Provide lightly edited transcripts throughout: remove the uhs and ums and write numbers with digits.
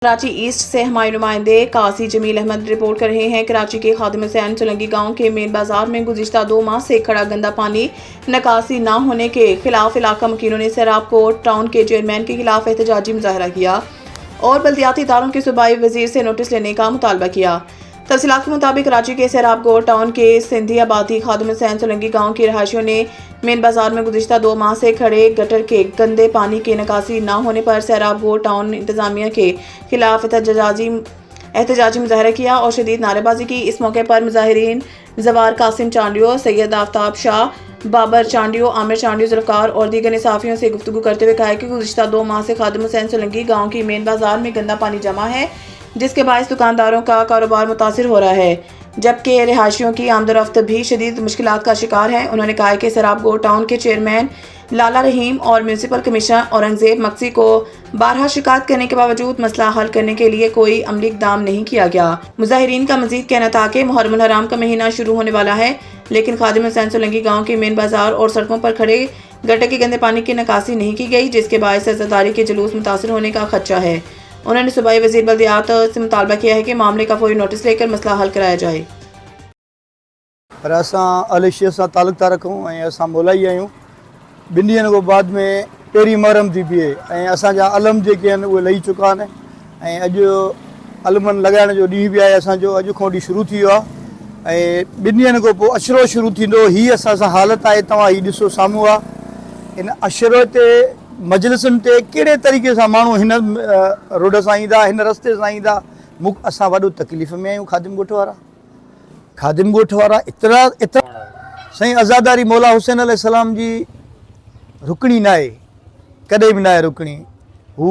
Karachi east से हमारे नुमाइंदे काजी जमील अहमद रिपोर्ट कर रहे हैं। कराची के खादिम हुसैन चुलंगी गांव के मेन बाजार में गुज़िश्ता 2 माह से खड़ा गंदा पानी निकासी न होने के खिलाफ इलाका मुकीनों ने सैराब कोट टाउन के चेयरमैन के खिलाफ एहतजाजी मुजाहरा किया और बल्दियाती इदारों के सूबाई वजीर से नोटिस लेने का मुतालबा किया। तफसीलात के मुताबिक कराची के सैराब कोट टाउन के सिंधी आबादी खादिम हुसैन चुलंगी गाँव के रहायशियों ने मेन बाजार में गुज़िश्ता 2 माह से खड़े गटर के गंदे पानी की निकासी न होने पर सैराब कोट टाउन इंतजामिया के खिलाफ एहतजाजी मुजाहरा किया और शदीद नारेबाजी की। इस मौके पर मुजाहिरीन जवार कासिम चांडियो, सैयद आफ्ताब शाह, बाबर चांडियो, आमिर चांडियो, जुल्फ़कार और दीगर निसाफियों से गुफ्तगू करते हुए कहा कि गुज़िश्ता 2 माह से खादिम हुसैन चुलंगी गाँव की मेन बाजार में गंदा पानी जमा है, जिसके बायस दुकानदारों का कारोबार मुतासिर हो रहा है, जबकि रिहायशियों की आमदोरफ्त भी शदीद मुश्किलात का शिकार है। उन्होंने कहा कि सैराब कोट टाउन के चेयरमैन लाला रहीम और म्यूनसिपल कमिश्नर औरंगजेब मक्सी को बारहा शिकायत करने के बावजूद मसला हल करने के लिए कोई अमली इक़दाम नहीं किया गया। मुजाहिरीन का मजीद कहना था कि मुहर्रम हराम का महीना शुरू होने वाला है, लेकिन खादिम हुसैन चुलंगी गाँव के मेन बाजार और सड़कों पर खड़े गटर के गंदे पानी की निकासी नहीं की गई, जिसके बायस अज़ादारी के जुलूस मुतासिर होने का खदशा है। उन्होंने सूबाई वज़ीर बल्दियात से मुतालबा किया है कि मामले का फौरी नोटिस लेकर मसला हल कराया जाए। पर असां अलेशिया सां तालुक़ था रखूं ऐं असां मोलाई आहियूं। ॿिनि ॾींहंनि खां बाद में पहिरीं मुहर्रम थी बीहे ऐं असांजा अलम जेके आहिनि उहे लही चुका आहिनि ऐं अॼु अलमनि लॻाइण जो ॾींहुं बि आहे असांजो। अॼु खां ॾींहुं शुरू थी वियो आहे ऐं ॿिनि ॾींहंनि खां पोइ अशरो शुरू थींदो। हीअ असां सां हालत आहे, तव्हां हीअ ॾिसो साम्हूं आहे। इन अशरो ते मजलिसुनि ते कहिड़े तरीक़े सां माण्हू हिन रोड सां ईंदा, हिन रस्ते सां ईंदा। असां वॾो तकलीफ़ में आहियूं। खादिम ॻोठ वारा एतिरा साईं अज़ादारी मौला हुसैन अलैहिस्सलाम जी रुकणी न आहे, कॾहिं बि न आहे रुकणी। हू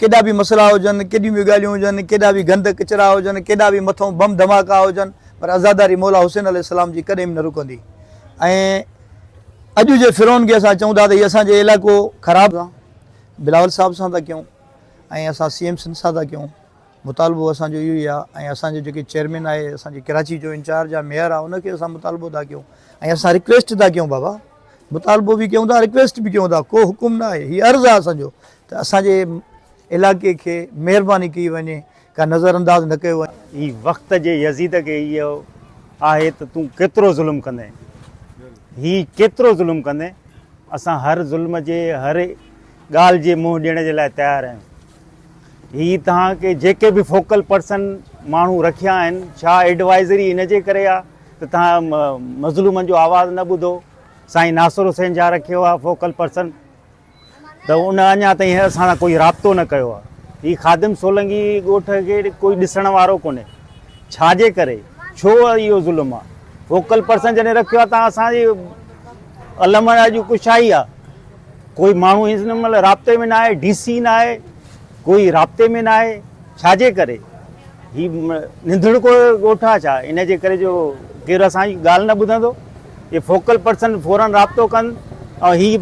केॾा बि मसइला हुजनि, केॾियूं बि ॻाल्हियूं हुजनि, केॾा बि गंद किचरा हुजनि, केॾा बि मथां बम धमाका हुजनि, पर अज़ादारी मौला हुसैन अलैहिस्सलाम जी कॾहिं बि न रुकंदी। ऐं अॼु जे फ़िरौन खे असां चऊं था त हीअ असांजो इलाइक़ो ख़राबु आहे, बिलावल साहिब सां था कयूं ऐं असां CM सिंध सां था कयूं। मुतालबो असांजो इहो ई आहे ऐं असांजो जेके चेयरमैन आहे, असांजे कराची जो इंचार्ज आहे, मेयर आहे, उनखे असां मुतालबो था कयूं ऐं असां रिक्वेस्ट था कयूं। बाबा मुतालबो बि कयूं था, रिक्वेस्ट बि कयूं था, को हुकुम न आहे, हीअ अर्ज़ु आहे असांजो त असांजे इलाइक़े खे महिरबानी कई वञे, का नज़रअंदाज़ न कयो वञे। ही वक़्त जे यज़ीद खे इहो आहे त तूं केतिरो ज़ुल्म कंदे, ही केतिरो ज़ुल्म कंदे। असां हर ज़ुल्म जे, हर ॻाल्हि जे मुंहुं ॾियण जे लाइ तयारु आहियूं। ही तव्हांखे जेके बि फोकल पर्सन माण्हू रखिया आहिनि, छा एडवाइज़री इन जे करे आहे त तव्हां मज़लूमनि जो आवाज़ु न ॿुधो। साईं नासिर हुसैन जा रखियो आहे फोकल पर्सन, त उन अञा ताईं असां सां कोई राब्तो न कयो आहे। ही खादिम सोलंगी ॻोठ खे कोई ॾिसण वारो कोन्हे। छाजे करे, छो इहो ज़ुल्म आहे? फोकल पर्सन जॾहिं रखियो आहे तव्हां असांजी अलम अॼु कुझु आई आहे, कोई माण्हू हिन महिल राब्ते में न आहे, DC न आहे, कोई राब्ते में न आहे। छाजे करे? ही निंधड़ को ॻोठ आहे छा? इन जे करे जो केरु असांजी ॻाल्हि न ॿुधंदो। ये फोकल पर्सन फ़ौरन राब्तो कनि ऐं ही